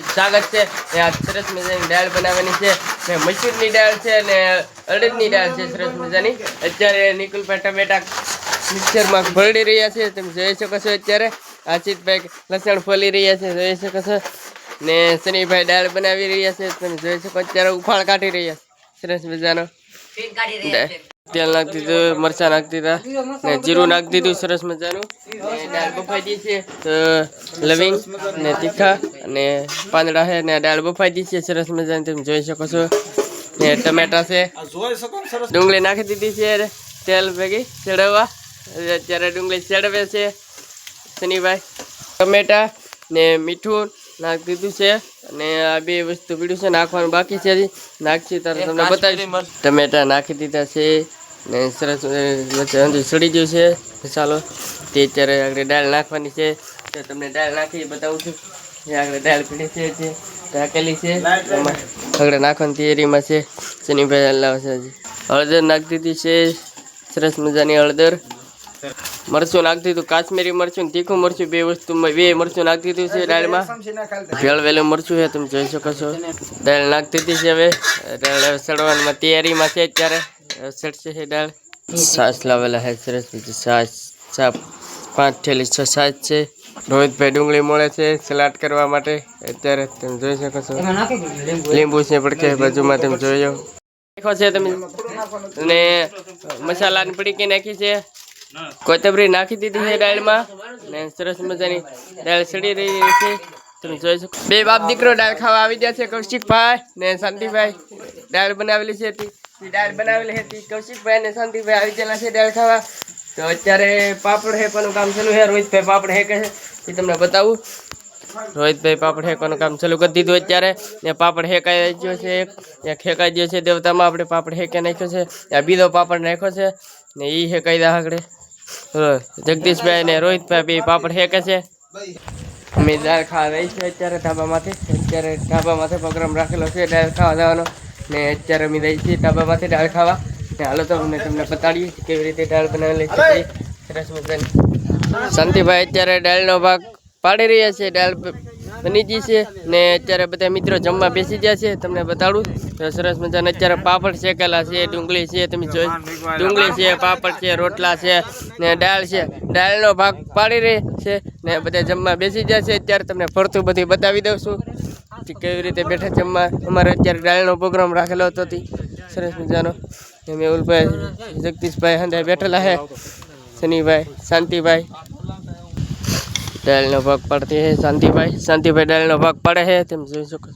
સ્વાગત છે આ સરસ મજાની દાળ બનાવવાની છે ને મસૂરની દાળ છે ને અડદની દાળ છે સરસ મજાની અત્યારે નિકુલભાઈ ટમેટા મિક્સરમાં ભળી રહ્યા છે તમે જોઈ શકો છો અત્યારે આશિતભાઈ લસણ ફોલી રહ્યા છે જોઈ શકો છો ને શનિભાઈ દાળ બનાવી રહ્યા છે તમે જોઈ શકો અત્યારે ઉફાળ કાઢી રહ્યા છે સરસ મજાનો તેલ નાખી દીધું મરચા નાખી દીધા ને જીરું નાખી દીધું સરસ મજાનું દાળ બફાઈ દી છે તો લવિંગ ને તીખા અને પાંદડા છે ને દાળ બફાઈ દી છે સરસ મજાની તમે જોઈ શકો છો ને ટમેટા છે ડુંગળી નાખી દીધી છે તેલ ભેગી ચડવવા અત્યારે ડુંગળી ચડવે છે શનિભાઈ ટમેટા ને મીઠું નાખી દીધું છે અને આ બે વસ્તુ પીડ્યું છે નાખવાનું બાકી છે હજી નાખી ત્યારે તમને બતાવીશ ટમેટા નાખી દીધા છે ને સરસ સડી ગયું છે મસાલો તે અત્યારે આગળ દાળ નાખવાની છે તો તમને દાળ નાખી બતાવું છું આગળ દાળ પીડી છે જે ઢાકેલી છે એમાં આગળ નાખવાની તૈયારીમાં છે શનિભાઈ હલાવે છે હજી હળદર નાખી દીધી છે સરસ મજાની હળદર મરચું નાખી દીધું કાશ્મીરી મરચું તીખું મરચું બે વસ્તુમાં બે મરચું નાખી દીધું છે દાળમાં ભેળવેલું મરચું છે તમે જોઈ શકો છો દાળ નાખી દીધી છે હવે દાળ સડવામાં તૈયારીમાં છે અત્યારે સડશે છે દાળ છાશ લાવેલા છે સરસ બીજી છાશ 5 થેલી 6 છાશ છે રોહિતભાઈ ડુંગળી મળે છે સલાડ કરવા માટે અત્યારે તમે જોઈ શકો છો લીંબુ છે પડકે બાજુમાં તમે જોયો નાખો છે તમે અને મસાલાની પડીકી નાખી છે કોથમરી નાખી દીધી છે દાળમાં ને સરસ મજાની દાળ સડી રહી છે તમે જોઈ શકો બે બાપ દીકરો દાળ ખાવા આવી ગયા છે કૌશિકભાઈ ને શાંતિભાઈ દાળ બનાવેલી છે દાળ બનાવેલી હતી કૌશિકભાઈ ને શાંતિભાઈ આવી ગયેલા છે દાળ ખાવા તો અત્યારે પાપડ હેકવાનું કામ ચાલુ છે રોહિતભાઈ પાપડ હેકે છે એ તમને બતાવું રોહિતભાઈ પાપડ હેકવાનું કામ ચાલુ કરી દીધું અત્યારે ને પાપડ હેકાઈ ગયો છે એક હેકાઈ ગયો છે દેવતામાં આપણે પાપડ હેકે નાખ્યો છે આ બીજો પાપડ નાખ્યો છે ને એ હેકાઈ દા આગળ જગદીશભાઈ ને રોહિતભાઈ બે પાપડ હેકે છે અમે દાળ ખાવા રહી છે અત્યારે ઢાબામાંથી પ્રોગ્રામ રાખેલો છે દાળ ખાવા જવાનો ને અત્યારે અમે રહી છીએ ઢાબામાંથી દાળ ખાવા ને હાલો તો અમને તમને બતાડીએ કેવી રીતે દાળ બનાવેલી છે સરસ મજાની શાંતિભાઈ અત્યારે દાળનો ભાગ પાડી રહ્યા છે દાળ બની ગઈ છે ને અત્યારે બધા મિત્રો જમવા બેસી ગયા છે તમને બતાડું તો સરસ મજાના અત્યારે પાપડ શેકેલા છે ડુંગળી છે તમે જોઈ ડુંગળી છે પાપડ છે રોટલા છે ને દાળ છે દાળનો ભાગ પાડી રહી છે ને બધા જમવા બેસી ગયા છે અત્યારે તમને ફરતું બધી બતાવી દઉં છું કેવી રીતે બેઠા જમવા અમારે અત્યારે દાળનો પ્રોગ્રામ રાખેલો હતો સરસ મજાનો મેહુલભાઈ જગદીશભાઈ હંધાઈ બેઠેલા છે શનિભાઈ શાંતિભાઈ દાળનો ભાગ પાડતી હે શાંતિભાઈ દાળનો ભાગ પાડે છે તેમ જોઈ શકો